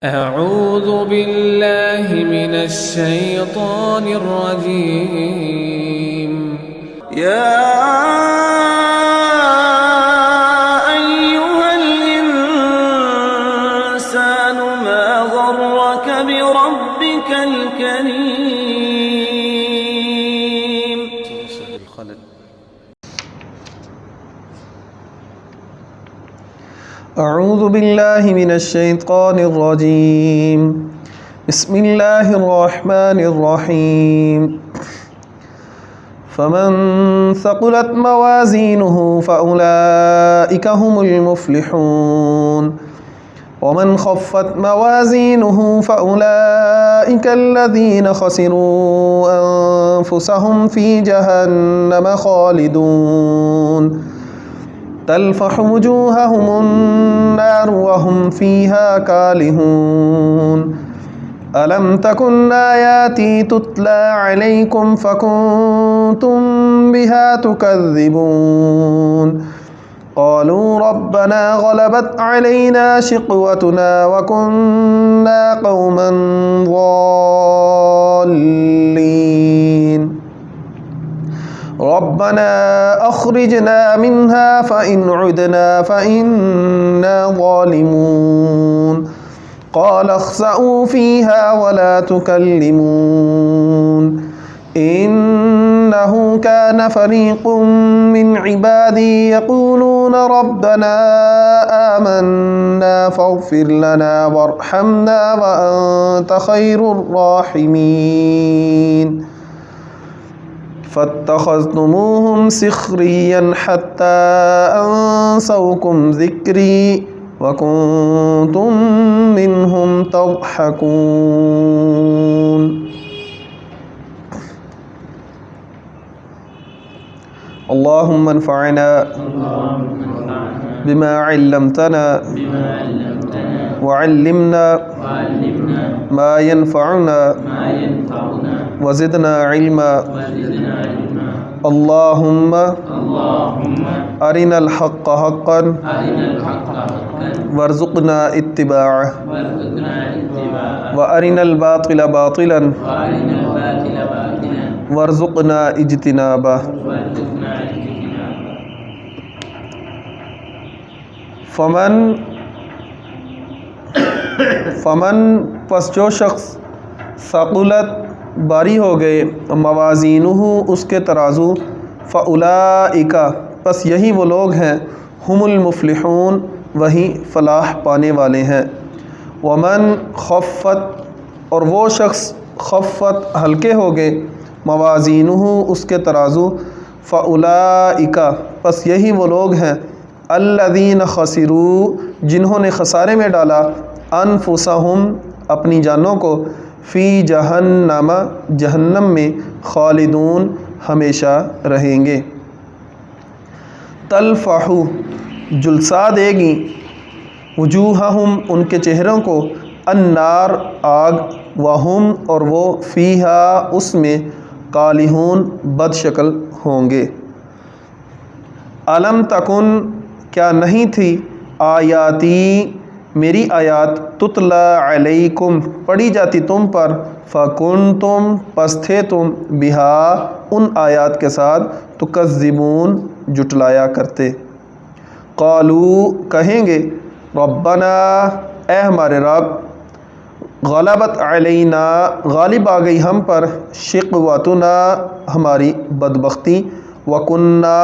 أعوذ بالله من الشيطان الرجيم يا أيها الإنسان ما غرك بربك الكريم. أعوذ بالله من الشيطان الرجيم بسم الله الرحمن الرحيم فمن ثقلت موازينه فأولئك هم المفلحون ومن خفت موازينه فأولئك الذين خسروا أنفسهم في جهنم خالدون تلفح وجوههم النار وهم فيها كالهون ألم تكن آياتي تتلى عليكم فكنتم بها تكذبون قالوا ربنا غلبت علينا شقوتنا وكنا قوما ضالين ربنا أخرجنا منها فإن عدنا فإنا ظالمون قال اخسئوا فيها ولا تكلمون إنه كان فريق من عبادي يقولون ربنا آمنا فاغفر لنا وارحمنا وأنت خير الراحمين فاتخذتموهم سخريا حتى أنسوكم ذكري وكنتم منهم تضحكون اللهم انفعنا بما علمتنا وعلمنا ما ينفعنا وزدنا علما اللهم أرنا الحق حقا وارزقنا اتباعه وأرنا الباطل باطلا وارزقنا اجتنابه فمن پس جو شخص ثقلت باری ہو گئے موازینہ اس کے ترازو فاولئک پس یہی وہ لوگ ہیں ہم المفلحون وہی فلاح پانے والے ہیں ومن خفت اور وہ شخص خفت ہلکے ہو گئے موازینہ اس کے ترازو فاولئک پس یہی وہ لوگ ہیں الذین خسروا جنہوں نے خسارے میں ڈالا انفسہم اپنی جانوں کو فی جہنم جہنم میں خالدون ہمیشہ رہیں گے تلفح جلسا دے گی وجوہہم ان کے چہروں کو النار آگ وہم اور وہ فیہا اس میں کالہون بد شکل ہوں گے علم تکن کیا نہیں تھی آیاتی میری آیات تتلا علیکم پڑھی جاتی تم پر فکنتم پس تھے تم بہا ان آیات کے ساتھ تکذبون جٹلایا کرتے قالو کہیں گے ربنا اے ہمارے رب غلبت علینا غالب آ گئی ہم پر شقوتنا ہماری بدبختی وکننا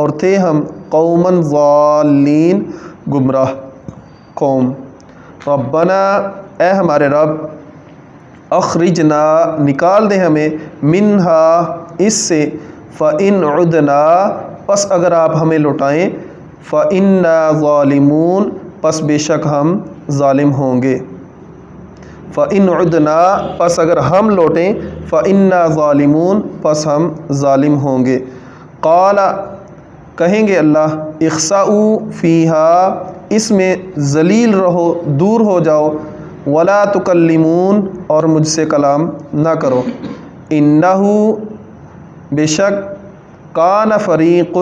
اور تھے ہم قوما ضالین گمراہ قوم ربنا اے ہمارے رب اخرجنا نکال دے ہمیں منہا اس سے فإن عدنا پس اگر آپ ہمیں لوٹائیں فإنا ظالمون پس بے شک ہم ظالم ہوں گے فإن عدنا پس اگر ہم لوٹیں فإنا ظالمون پس ہم ظالم ہوں گے قال کہیں گے اللہ اخسؤوا فیہا اس میں ذلیل رہو دور ہو جاؤ ولا تکلمون اور مجھ سے کلام نہ کرو انہو بے شک کان فریق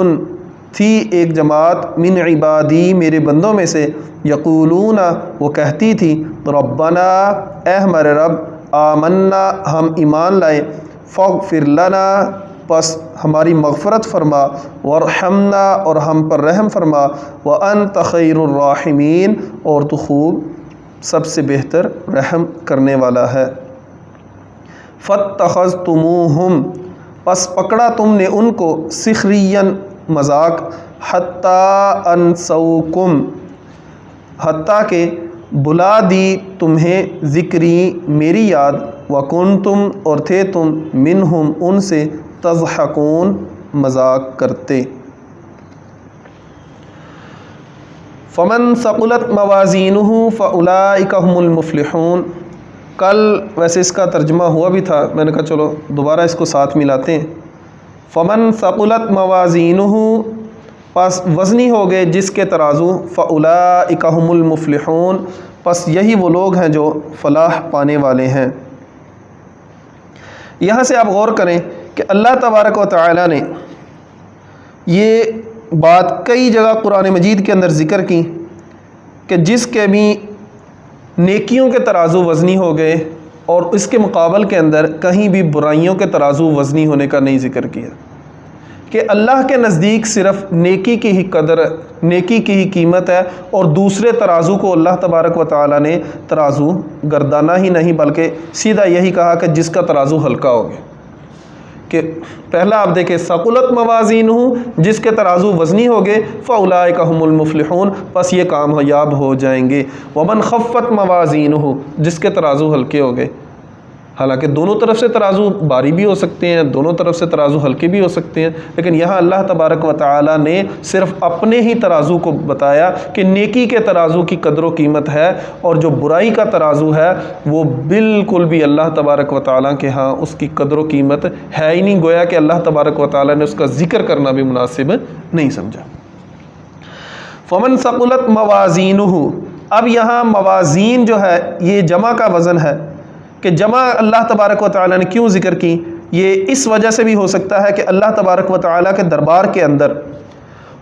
تھی ایک جماعت من عبادی میرے بندوں میں سے یقولون وہ کہتی تھی ربنا اے ہمارے رب آمنا ہم ایمان لائے فاغفر لنا پس ہماری مغفرت فرما ورحمنا اور ہم پر رحم فرما وانت خیر الراحمین اور تو خوب سب سے بہتر رحم کرنے والا ہے فاتخذتموہم پس پکڑا تم نے ان کو سخریا مذاق حتیٰ انسوکم حتیٰ کہ بلا دی تمہیں ذکری میری یاد وکنتم اور تھے تم منہم ان سے تضحکون مذاق کرتے فمن ثقلت موازینہ فاولئک هم المفلحون کل ویسے اس کا ترجمہ ہوا بھی تھا میں نے کہا چلو دوبارہ اس کو ساتھ ملاتے ہیں فمن ثقلت موازینہ پس وزنی ہو گئے جس کے ترازو فاولئک هم المفلحون پس یہی وہ لوگ ہیں جو فلاح پانے والے ہیں۔ یہاں سے آپ غور کریں کہ اللہ تبارک و تعالی نے یہ بات کئی جگہ قرآن مجید کے اندر ذکر کی کہ جس کے بھی نیکیوں کے ترازو وزنی ہو گئے اور اس کے مقابل کے اندر کہیں بھی برائیوں کے ترازو وزنی ہونے کا نہیں ذکر کیا کہ اللہ کے نزدیک صرف نیکی کی ہی قدر نیکی کی ہی قیمت ہے اور دوسرے ترازو کو اللہ تبارک و تعالی نے ترازو گردانا ہی نہیں بلکہ سیدھا یہی کہا کہ جس کا ترازو ہلکا ہو گیا کہ پہلا آپ دیکھیں ثقلت موازینہ جس کے ترازو وزنی ہو گئے فاولئک هم المفلحون پس یہ کامیاب ہو جائیں گے ومن خفت موازینہ جس کے ترازو ہلکے ہو گئے حالانکہ دونوں طرف سے ترازو باری بھی ہو سکتے ہیں دونوں طرف سے ترازو ہلکے بھی ہو سکتے ہیں لیکن یہاں اللہ تبارک و تعالی نے صرف اپنے ہی ترازو کو بتایا کہ نیکی کے ترازو کی قدر و قیمت ہے اور جو برائی کا ترازو ہے وہ بالکل بھی اللہ تبارک و تعالی کے ہاں اس کی قدر و قیمت ہے ہی نہیں گویا کہ اللہ تبارک و تعالی نے اس کا ذکر کرنا بھی مناسب نہیں سمجھا۔ فمن ثقلت موازینہ اب یہاں موازین جو ہے یہ جمع کا وزن ہے کہ جمع اللہ تبارک و تعالی نے کیوں ذکر کی یہ اس وجہ سے بھی ہو سکتا ہے کہ اللہ تبارک و تعالی کے دربار کے اندر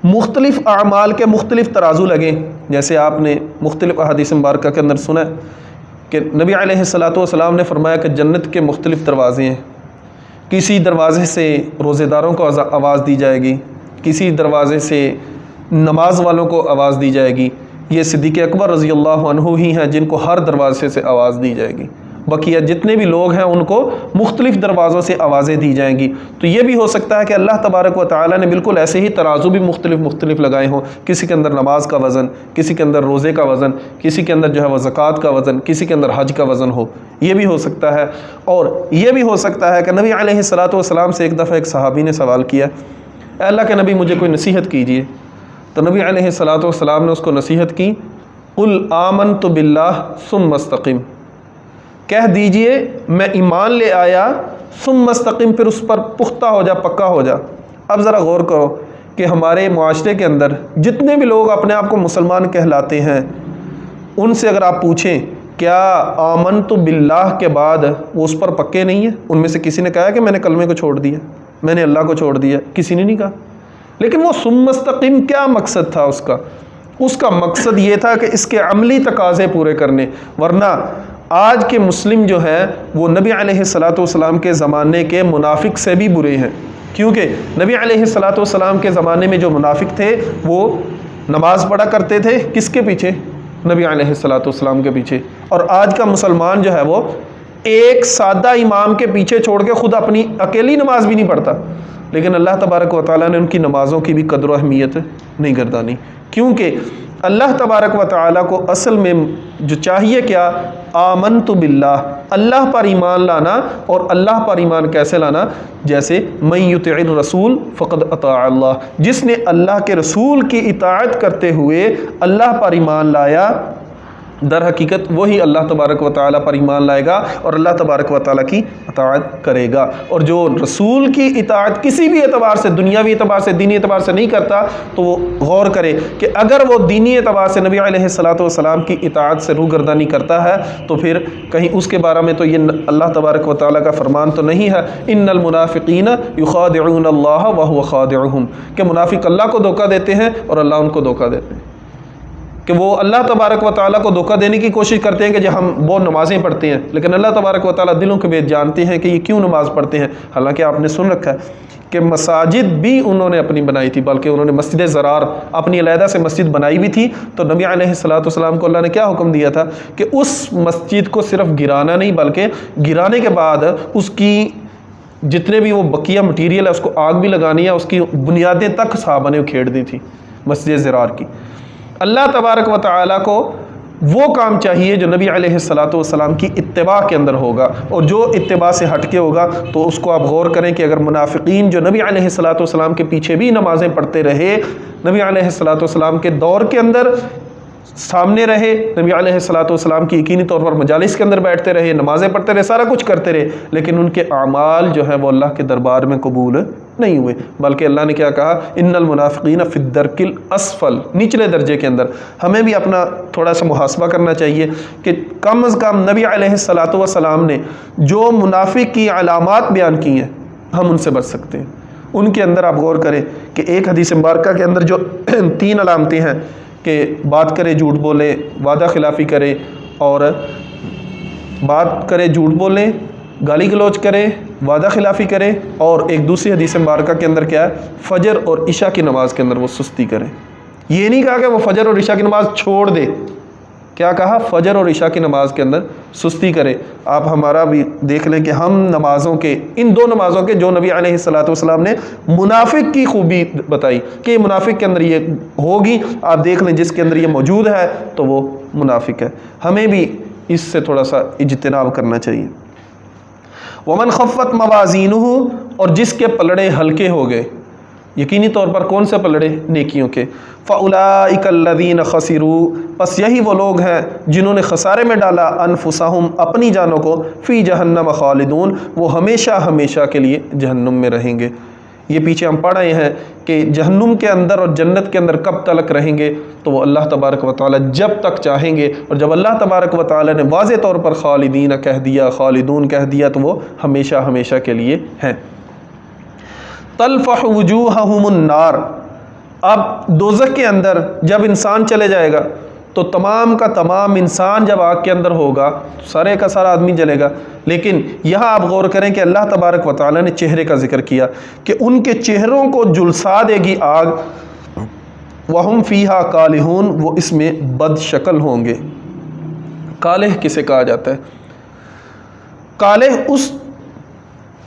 مختلف اعمال کے مختلف ترازو لگیں جیسے آپ نے مختلف احادیث مبارکہ کے اندر سنا ہے کہ نبی علیہ الصلاۃ والسلام نے فرمایا کہ جنت کے مختلف دروازے ہیں کسی دروازے سے روزے داروں کو آواز دی جائے گی کسی دروازے سے نماز والوں کو آواز دی جائے گی یہ صدیق اکبر رضی اللہ عنہ ہی ہیں جن کو ہر دروازے سے آواز دی جائے گی بقیہ جتنے بھی لوگ ہیں ان کو مختلف دروازوں سے آوازیں دی جائیں گی تو یہ بھی ہو سکتا ہے کہ اللہ تبارک و تعالی نے بالکل ایسے ہی ترازو بھی مختلف لگائے ہوں کسی کے اندر نماز کا وزن کسی کے اندر روزے کا وزن کسی کے اندر جو ہے وہ زکوٰۃ کا وزن کسی کے اندر حج کا وزن ہو یہ بھی ہو سکتا ہے اور یہ بھی ہو سکتا ہے کہ نبی علیہ الصلاۃ والسلام سے ایک دفعہ ایک صحابی نے سوال کیا اے اللہ کے نبی مجھے کوئی نصیحت کیجیے تو نبی علیہ الصلاۃ والسلام نے اس کو نصیحت کی قل آمنت باللہ ثم استقم کہہ دیجئے میں ایمان لے آیا ثم استقم پھر اس پر پختہ ہو جا پکا ہو جا۔ اب ذرا غور کرو کہ ہمارے معاشرے کے اندر جتنے بھی لوگ اپنے آپ کو مسلمان کہلاتے ہیں ان سے اگر آپ پوچھیں کیا آمنت باللہ کے بعد وہ اس پر پکے نہیں ہیں ان میں سے کسی نے کہا کہ میں نے کلمے کو چھوڑ دیا میں نے اللہ کو چھوڑ دیا کسی نے نہیں کہا لیکن وہ ثم استقم کیا مقصد تھا اس کا مقصد یہ تھا کہ اس کے عملی تقاضے پورے کرنے ورنہ آج کے مسلم جو ہیں وہ نبی علیہ الصلاۃ والسلام کے زمانے کے منافق سے بھی برے ہیں کیونکہ نبی علیہ الصلاۃ والسلام کے زمانے میں جو منافق تھے وہ نماز پڑھا کرتے تھے کس کے پیچھے نبی علیہ الصلاۃ والسلام کے پیچھے اور آج کا مسلمان جو ہے وہ ایک سادہ امام کے پیچھے چھوڑ کے خود اپنی اکیلی نماز بھی نہیں پڑھتا لیکن اللہ تبارک و تعالیٰ نے ان کی نمازوں کی بھی قدر و اہمیت نہیں گردانی کیونکہ اللہ تبارک و تعالیٰ کو اصل میں جو چاہیے کیا آمنت باللہ اللہ پر ایمان لانا اور اللہ پر ایمان کیسے لانا جیسے من یطع الرسول فقد اطاع اللہ جس نے اللہ کے رسول کی اطاعت کرتے ہوئے اللہ پر ایمان لایا در حقیقت وہی اللہ تبارک و تعالیٰ پر ایمان لائے گا اور اللہ تبارک و تعالیٰ کی اطاعت کرے گا. اور جو رسول کی اطاعت کسی بھی اعتبار سے، دنیاوی اعتبار سے، دینی اعتبار سے نہیں کرتا، تو وہ غور کرے کہ اگر وہ دینی اعتبار سے نبی علیہ الصلوۃ والسلام کی اطاعت سے روگردانی کرتا ہے تو پھر کہیں اس کے بارے میں تو یہ اللہ تبارک و تعالیٰ کا فرمان تو نہیں ہے، ان المنافقین یخادعون اللہ وهو خادعهم، کہ منافق اللہ کو دھوکہ دیتے ہیں اور اللہ ان کو دھوکہ دیتے ہیں، کہ وہ اللہ تبارک و تعالیٰ کو دھوکہ دینے کی کوشش کرتے ہیں کہ ہم وہ نمازیں پڑھتے ہیں، لیکن اللہ تبارک و تعالیٰ دلوں کے بھید جانتے ہیں کہ یہ کیوں نماز پڑھتے ہیں. حالانکہ آپ نے سن رکھا ہے کہ مساجد بھی انہوں نے اپنی بنائی تھی، بلکہ انہوں نے مسجد زرار اپنی علیحدہ سے مسجد بنائی بھی تھی. تو نبی علیہ الصلوۃ والسلام کو اللہ نے کیا حکم دیا تھا کہ اس مسجد کو صرف گرانا نہیں، بلکہ گرانے کے بعد اس کی جتنے بھی وہ بقیہ مٹیریل ہے اس کو آگ بھی لگانی ہے، اس کی بنیادیں تک صحابہ نے کھیڑ دی تھی مسجد زرار کی. اللہ تبارک و تعالیٰ کو وہ کام چاہیے جو نبی علیہ الصلوۃ والسلام کی اتباع کے اندر ہوگا، اور جو اتباع سے ہٹ کے ہوگا تو اس کو آپ غور کریں کہ اگر منافقین جو نبی علیہ الصلوۃ والسلام کے پیچھے بھی نمازیں پڑھتے رہے، نبی علیہ الصلوۃ والسلام کے دور کے اندر سامنے رہے، نبی علیہ الصلوۃ والسلام کی یقینی طور پر مجالس کے اندر بیٹھتے رہے، نمازیں پڑھتے رہے، سارا کچھ کرتے رہے، لیکن ان کے اعمال جو ہے وہ اللہ کے دربار میں قبول نہیں ہوئے، بلکہ اللہ نے کیا کہا، ان المنافقین فی الدرک الاسفل، نچلے درجے کے اندر. ہمیں بھی اپنا تھوڑا سا محاسبہ کرنا چاہیے کہ کم از کم نبی علیہ الصلوۃ والسلام نے جو منافق کی علامات بیان کی ہیں ہم ان سے بچ سکتے ہیں. ان کے اندر آپ غور کریں کہ ایک حدیث مبارکہ کے اندر جو 3 علامتیں ہیں کہ بات کرے جھوٹ بولے، وعدہ خلافی کرے، اور بات کرے جھوٹ بولے، گالی گلوچ کرے، وعدہ خلافی کرے، اور ایک دوسری حدیث مبارکہ کے اندر کیا ہے، فجر اور عشاء کی نماز کے اندر وہ سستی کرے. یہ نہیں کہا کہ وہ فجر اور عشاء کی نماز چھوڑ دے، کیا کہا، فجر اور عشاء کی نماز کے اندر سستی کرے. آپ ہمارا بھی دیکھ لیں کہ ہم نمازوں کے، ان 2 نمازوں کے جو نبی علیہ الصلوۃ والسلام نے منافق کی خوبی بتائی کہ یہ منافق کے اندر یہ ہوگی، آپ دیکھ لیں جس کے اندر یہ موجود ہے تو وہ منافق ہے. ہمیں بھی اس سے تھوڑا سا اجتناب کرنا چاہیے. ومن خفت موازینہ، اور جس کے پلڑے ہلکے ہو گئے، یقینی طور پر کون سے پلڑے، نیکیوں کے. فاولئک الذین خسروا، پس یہی وہ لوگ ہیں جنہوں نے خسارے میں ڈالا، انفسہم، اپنی جانوں کو، فی جہنم خالدون، وہ ہمیشہ ہمیشہ کے لیے جہنم میں رہیں گے. یہ پیچھے ہم پڑھ رہے ہیں کہ جہنم کے اندر اور جنت کے اندر کب تلک رہیں گے، تو وہ اللہ تبارک و تعالیٰ جب تک چاہیں گے، اور جب اللہ تبارک و تعالیٰ نے واضح طور پر خالدین کہہ دیا، خالدون کہہ دیا، تو وہ ہمیشہ ہمیشہ کے لیے ہیں. تلفح وجوہہم النار، اب دوزخ کے اندر جب انسان چلے جائے گا تو تمام کا تمام انسان جب آگ کے اندر ہوگا تو سارے کا سارا آدمی جلے گا. لیکن یہاں آپ غور کریں کہ اللہ تبارک و تعالیٰ نے چہرے کا ذکر کیا کہ ان کے چہروں کو جلسا دے گی آگ. وَهُمْ فِيهَا كَالِحُونَ، وہ اس میں بد شکل ہوں گے. کالح کسے کہا جاتا ہے؟ کالح اس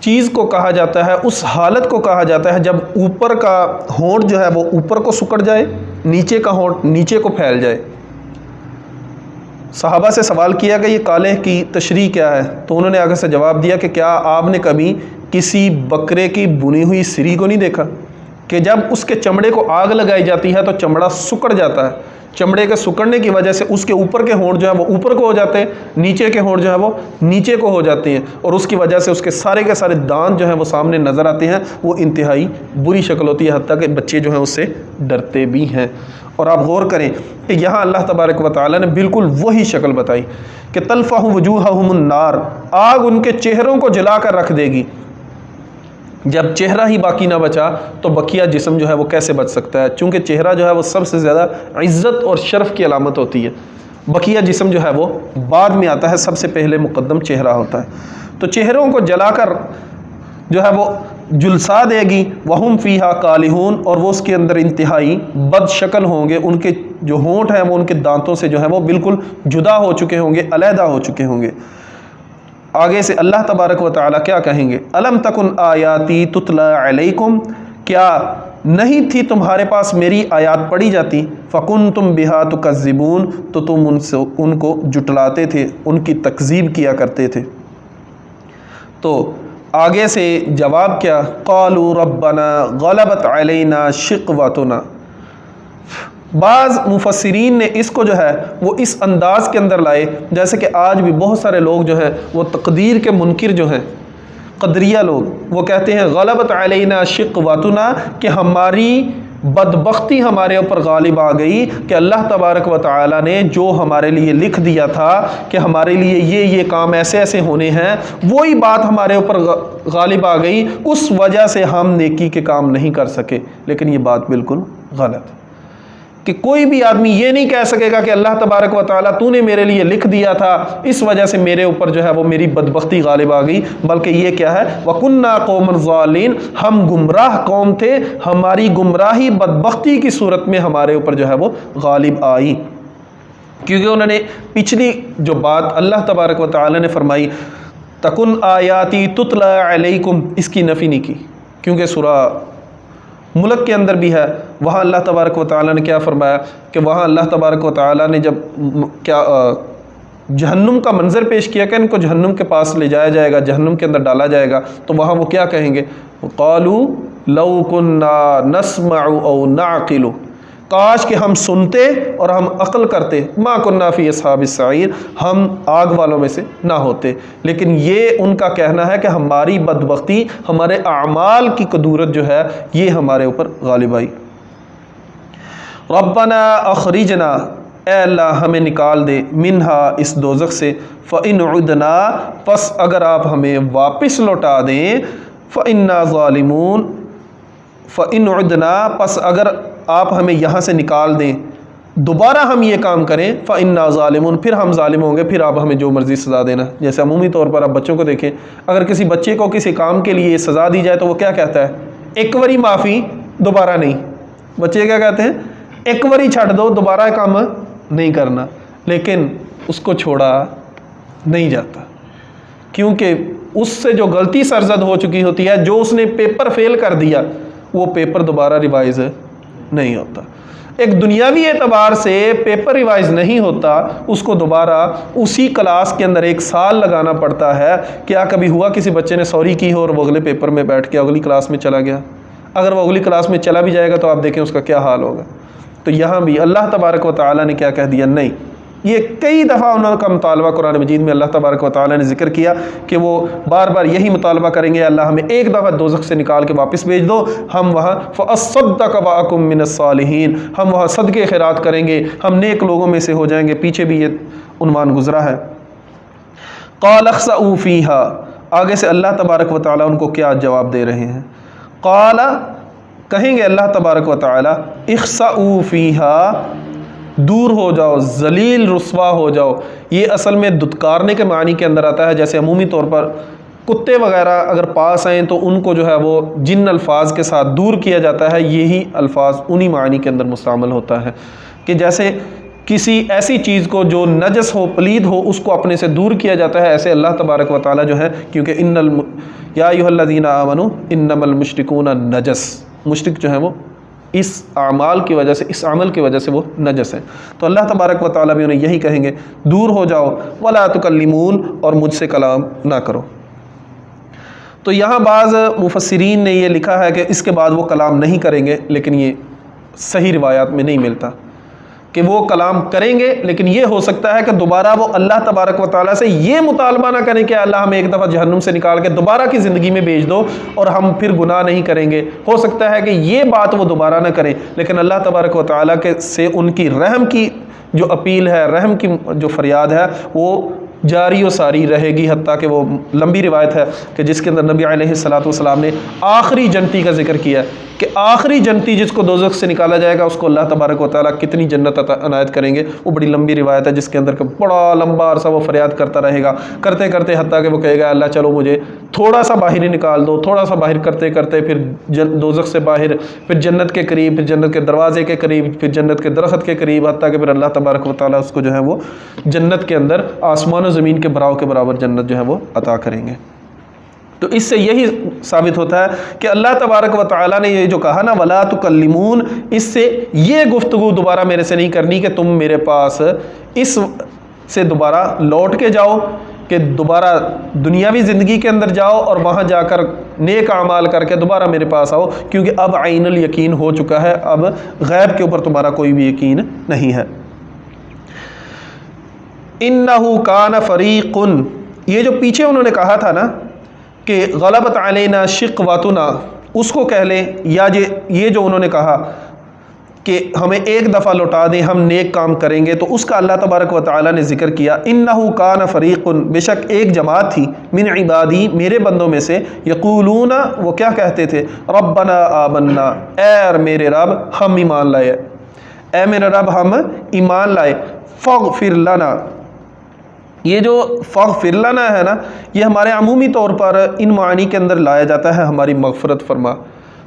چیز کو کہا جاتا ہے، اس حالت کو کہا جاتا ہے جب اوپر کا ہونٹ جو ہے وہ اوپر کو سکڑ جائے، نیچے کا ہونٹ نیچے کو پھیل جائے. صحابہ سے سوال کیا کہ یہ کالح کی تشریح کیا ہے، تو انہوں نے آگے سے جواب دیا کہ کیا آپ نے کبھی کسی بکرے کی بنی ہوئی سری کو نہیں دیکھا کہ جب اس کے چمڑے کو آگ لگائی جاتی ہے تو چمڑا سکڑ جاتا ہے. چمڑے کے سکڑنے کی وجہ سے اس کے اوپر کے ہونٹ جو ہے وہ اوپر کو ہو جاتے ہیں، نیچے کے ہونٹ جو ہے وہ نیچے کو ہو جاتے ہیں، اور اس کی وجہ سے اس کے سارے دانت جو ہیں وہ سامنے نظر آتے ہیں. وہ انتہائی بری شکل ہوتی ہے، حتیٰ کہ بچے جو ہیں اس سے ڈرتے بھی ہیں. اور آپ غور کریں کہ یہاں اللہ تبارک و تعالیٰ نے بالکل وہی شکل بتائی کہ تلفح وجوہہم النار، آگ ان کے چہروں کو جلا کر رکھ دے گی. جب چہرہ ہی باقی نہ بچا تو بقیہ جسم جو ہے وہ کیسے بچ سکتا ہے؟ چونکہ چہرہ جو ہے وہ سب سے زیادہ عزت اور شرف کی علامت ہوتی ہے، بقیہ جسم جو ہے وہ بعد میں آتا ہے، سب سے پہلے مقدم چہرہ ہوتا ہے. تو چہروں کو جلا کر جو ہے وہ جلسا دے گی. وَهُمْ فِيهَا كَالِحُونَ، اور وہ اس کے اندر انتہائی بد شکل ہوں گے. ان کے جو ہونٹ ہیں وہ ان کے دانتوں سے جو ہے وہ بالکل جدا ہو چکے ہوں گے، علیحدہ ہو چکے ہوں گے. آگے سے اللہ تبارک و تعالیٰ کیا کہیں گے؟ الم تکن آیاتی تتلا علیکم، کیا نہیں تھی تمہارے پاس میری آیات پڑھی جاتی؟ فکنتم بہا تکذبون، تو تم ان کو جٹلاتے تھے، ان کی تکذیب کیا کرتے تھے. تو آگے سے جواب کیا؟ قالوا ربنا غلبت علینا شقوتنا، بعض مفسرین نے اس کو جو ہے وہ اس انداز کے اندر لائے، جیسے کہ آج بھی بہت سارے لوگ جو ہیں وہ تقدیر کے منکر جو ہیں، قدریہ لوگ، وہ کہتے ہیں غلبت علینا شقوتنا، کہ ہماری بدبختی ہمارے اوپر غالب آ گئی، کہ اللہ تبارک و تعالی نے جو ہمارے لیے لکھ دیا تھا کہ ہمارے لیے یہ کام ایسے ایسے ہونے ہیں، وہی بات ہمارے اوپر غالب آ گئی، اس وجہ سے ہم نیکی کے کام نہیں کر سکے۔ لیکن یہ بات بالکل غلط ہے کہ کوئی بھی آدمی یہ نہیں کہہ سکے گا کہ اللہ تبارک و تعالیٰ تو نے میرے لیے لکھ دیا تھا، اس وجہ سے میرے اوپر جو ہے وہ میری بدبختی غالب آ گئی، بلکہ یہ کیا ہے، وَكُنَّا قَوْمًا ظَالِمِينَ، ہم گمراہ قوم تھے، ہماری گمراہی بدبختی کی صورت میں ہمارے اوپر جو ہے وہ غالب آئی، کیونکہ انہوں نے پچھلی جو بات اللہ تبارک و تعالیٰ نے فرمائی تکن آیاتی تتلا علیکم، اس کی نفی نہیں کی، کیونکہ سورہ ملک کے اندر بھی ہے، وہاں اللہ تبارک و تعالیٰ نے کیا فرمایا کہ وہاں اللہ تبارک و تعالیٰ نے جب کیا جہنم کا منظر پیش کیا کہ ان کو جہنم کے پاس لے جایا جائے گا، جہنم کے اندر ڈالا جائے گا، تو وہاں وہ کیا کہیں گے، قالوا لو كنا نسمع او نعقل، کاش کہ ہم سنتے اور ہم عقل کرتے، ما كنا فی اصحاب السعیر، ہم آگ والوں میں سے نہ ہوتے۔ لیکن یہ ان کا کہنا ہے کہ ہماری بدبختی، ہمارے اعمال کی قدورت جو ہے یہ ہمارے اوپر غالب آئی۔ ربنا اخرجنا، اے اللہ ہمیں نکال دے، منہا اس دوزخ سے، فإن عدنا، پس اگر آپ ہمیں واپس لوٹا دیں، فإنا ظالمون، فإن عدنا، پس اگر آپ ہمیں یہاں سے نکال دیں، دوبارہ ہم یہ کام کریں، فإنا ظالمون، پھر ہم ظالم ہوں گے، پھر آپ ہمیں جو مرضی سزا دینا۔ جیسے عمومی طور پر آپ بچوں کو دیکھیں، اگر کسی بچے کو کسی کام کے لیے سزا دی جائے تو وہ کیا کہتا ہے، ایک واری معافی، دوبارہ نہیں۔ بچے کیا کہتے ہیں، ایک واری چھٹ دو، دوبارہ کام نہیں کرنا، لیکن اس کو چھوڑا نہیں جاتا، کیونکہ اس سے جو غلطی سرزد ہو چکی ہوتی ہے، جو اس نے پیپر فیل کر دیا، وہ پیپر دوبارہ ریوائز نہیں ہوتا۔ ایک دنیاوی اعتبار سے پیپر ریوائز نہیں ہوتا، اس کو دوبارہ اسی کلاس کے اندر 1 سال لگانا پڑتا ہے۔ کیا کبھی ہوا کسی بچے نے سوری کی ہو اور وہ اگلے پیپر میں بیٹھ کے اگلی کلاس میں چلا گیا؟ اگر وہ اگلی کلاس میں چلا بھی جائے گا تو آپ دیکھیں اس کا کیا حال ہوگا۔ تو یہاں بھی اللہ تبارک و تعالیٰ نے کیا کہہ دیا، نہیں، یہ کئی دفعہ انہوں کا مطالبہ قرآن مجید میں اللہ تبارک و تعالیٰ نے ذکر کیا کہ وہ بار بار یہی مطالبہ کریں گے، اللہ ہمیں ایک دفعہ دوزخ سے نکال کے واپس بھیج دو، ہم وہاں فَأَصَّدَّقَ وَأَكُن مِّنَ الصَّالِحِينَ، ہم وہاں صدقے خیرات کریں گے، ہم نیک لوگوں میں سے ہو جائیں گے۔ پیچھے بھی یہ عنوان گزرا ہے۔ قَالَ اخْسَئُوا فِيهَا، آگے سے اللہ تبارک و تعالیٰ ان کو کیا جواب دے رہے ہیں، قَالَ، کہیں گے اللہ تبارک و تعالیٰ، اخْسَئُوا فِيهَا، دور ہو جاؤ، ذلیل رسوا ہو جاؤ۔ یہ اصل میں دھتکارنے کے معنی کے اندر آتا ہے، جیسے عمومی طور پر کتے وغیرہ اگر پاس آئیں تو ان کو جو ہے وہ جن الفاظ کے ساتھ دور کیا جاتا ہے، یہی الفاظ انہی معنی کے اندر مستعمل ہوتا ہے کہ جیسے کسی ایسی چیز کو جو نجس ہو، پلید ہو، اس کو اپنے سے دور کیا جاتا ہے، ایسے اللہ تبارک و تعالیٰ جو ہے، کیونکہ یا ایھا الذین آمنوا انما المشرکون نجس، مشرک جو ہیں وہ اس اعمال کی وجہ سے، اس عمل کی وجہ سے وہ نجس ہے۔ تو اللہ تبارک و تعالیٰ بھی انہیں یہی کہیں گے، دور ہو جاؤ، ولا تکلمون، اور مجھ سے کلام نہ کرو۔ تو یہاں بعض مفسرین نے یہ لکھا ہے کہ اس کے بعد وہ کلام نہیں کریں گے، لیکن یہ صحیح روایات میں نہیں ملتا کہ وہ کلام کریں گے، لیکن یہ ہو سکتا ہے کہ دوبارہ وہ اللہ تبارک و تعالیٰ سے یہ مطالبہ نہ کریں کہ اللہ ہمیں ایک دفعہ جہنم سے نکال کے دوبارہ کی زندگی میں بھیج دو اور ہم پھر گناہ نہیں کریں گے۔ ہو سکتا ہے کہ یہ بات وہ دوبارہ نہ کریں، لیکن اللہ تبارک و تعالیٰ کے سے ان کی رحم کی جو اپیل ہے، رحم کی جو فریاد ہے، وہ جاری و ساری رہے گی، حتیٰ کہ وہ لمبی روایت ہے کہ جس کے اندر نبی علیہ الصلوۃ والسلام نے آخری جنتی کا ذکر کیا کہ آخری جنتی جس کو دوزخ سے نکالا جائے گا اس کو اللہ تبارک و تعالیٰ کتنی جنت عنایت کریں گے۔ وہ بڑی لمبی روایت ہے جس کے اندر کہ بڑا لمبا عرصہ وہ فریاد کرتا رہے گا، کرتے کرتے حتیٰ کہ وہ کہے گا اللہ چلو مجھے تھوڑا سا باہر ہی نکال دو، تھوڑا سا باہر کرتے کرتے پھر دوزخ سے باہر، پھر جنت کے قریب، پھر جنت کے دروازے کے قریب، پھر جنت کے درخت کے قریب، حتیٰ کہ پھر اللہ تبارک و تعالیٰ اس کو جو ہے وہ جنت کے اندر آسمان و زمین کے براؤ کے برابر جنت جو ہے وہ عطا کریں گے۔ تو اس سے یہی ثابت ہوتا ہے کہ اللہ تبارک و تعالیٰ نے یہ جو کہا نا ولا تکلمون، اس سے یہ گفتگو دوبارہ میرے سے نہیں کرنی کہ تم میرے پاس اس سے دوبارہ لوٹ کے جاؤ، کہ دوبارہ دنیاوی زندگی کے اندر جاؤ اور وہاں جا کر نیک اعمال کر کے دوبارہ میرے پاس آؤ، کیونکہ اب عین الیقین ہو چکا ہے، اب غیب کے اوپر تمہارا کوئی بھی یقین نہیں ہے۔ انہ کان فریق، یہ جو پیچھے انہوں نے کہا تھا نا کہ غلبت علینا شقوتنا، اس کو کہہ لیں، یا یہ جو انہوں نے کہا کہ ہمیں ایک دفعہ لوٹا دیں، ہم نیک کام کریں گے، تو اس کا اللہ تبارک و تعالیٰ نے ذکر کیا، انہ کان فریق، بے شک ایک جماعت تھی، من عبادی، میرے بندوں میں سے، یقولون، وہ کیا کہتے تھے، ربنا آمنا، اے میرے رب ہم ایمان لائے، اے میرے رب ہم ایمان لائے، فاغفر لنا، یہ جو فاغفر لنا ہے نا، یہ ہمارے عمومی طور پر ان معنی کے اندر لایا جاتا ہے ہماری مغفرت فرما،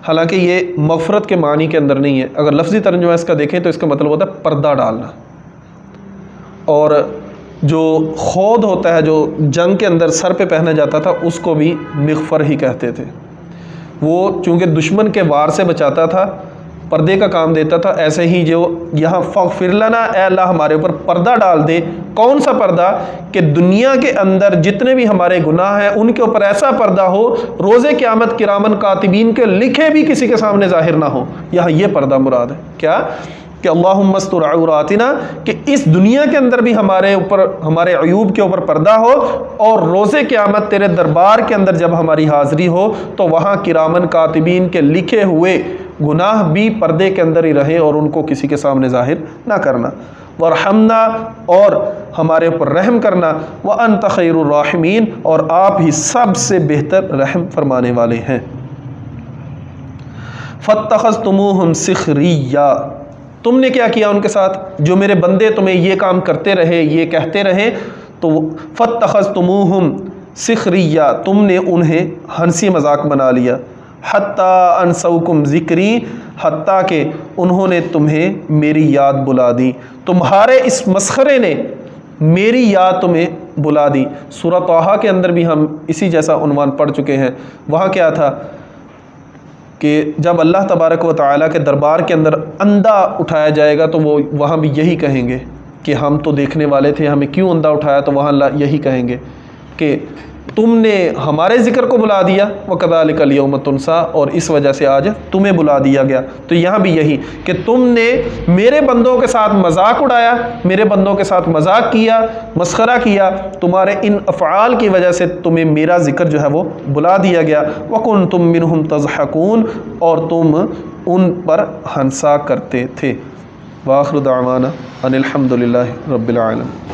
حالانکہ یہ مغفرت کے معنی کے اندر نہیں ہے۔ اگر لفظی ترجمہ اس کا دیکھیں تو اس کا مطلب ہوتا ہے پردہ ڈالنا، اور جو خود ہوتا ہے جو جنگ کے اندر سر پہ پہنا جاتا تھا اس کو بھی مغفر ہی کہتے تھے، وہ چونکہ دشمن کے وار سے بچاتا تھا، پردے کا کام دیتا تھا، ایسے ہی جو یہاں فاغفر لنا، اے اللہ ہمارے اوپر پردہ ڈال دے۔ کون سا پردہ؟ کہ دنیا کے اندر جتنے بھی ہمارے گناہ ہیں ان کے اوپر ایسا پردہ ہو روز قیامت کرامن کاتبین کے لکھے بھی کسی کے سامنے ظاہر نہ ہو، یہاں یہ پردہ مراد ہے۔ کیا؟ کہ اللہم استر عوراتنا، کہ اس دنیا کے اندر بھی ہمارے اوپر ہمارے عیوب کے اوپر پردہ ہو، اور روز قیامت تیرے دربار کے اندر جب ہماری حاضری ہو تو وہاں کرامن کاتبین کے لکھے ہوئے گناہ بھی پردے کے اندر ہی رہے اور ان کو کسی کے سامنے ظاہر نہ کرنا۔ ورحمنا، اور ہمارے اوپر رحم کرنا، وانت خیر الراحمین، اور آپ ہی سب سے بہتر رحم فرمانے والے ہیں۔ فاتخذتموہم سخریا، تم نے کیا کیا ان کے ساتھ؟ جو میرے بندے تمہیں یہ کام کرتے رہے، یہ کہتے رہے، تو فاتخذتموہم سخریا، تم نے انہیں ہنسی مذاق بنا لیا، حتیٰ انسوکم ذکری، حتیٰ کہ انہوں نے تمہیں میری یاد بلا دی، تمہارے اس مسخرے نے میری یاد تمہیں بلا دی۔ سورہ طٰہٰ کے اندر بھی ہم اسی جیسا عنوان پڑھ چکے ہیں، وہاں کیا تھا کہ جب اللہ تبارک و تعالیٰ کے دربار کے اندر اندھا اٹھایا جائے گا تو وہ وہاں بھی یہی کہیں گے کہ ہم تو دیکھنے والے تھے، ہمیں کیوں اندھا اٹھایا؟ تو وہاں اللہ یہی کہیں گے کہ تم نے ہمارے ذکر کو بلا دیا، وَكَذَلِكَ الْيَوْمَ تُنْسَىٰ، اور اس وجہ سے آج تمہیں بلا دیا گیا۔ تو یہاں بھی یہی کہ تم نے میرے بندوں کے ساتھ مذاق اڑایا، میرے بندوں کے ساتھ مذاق کیا، مسخرہ کیا، تمہارے ان افعال کی وجہ سے تمہیں میرا ذکر جو ہے وہ بلا دیا گیا۔ وَكُنْتُم مِّنْهُمْ تَضْحَكُونَ، اور تم ان پر ہنسا کرتے تھے۔ وآخر دعوانا ان الحمد للہ رب العالمین۔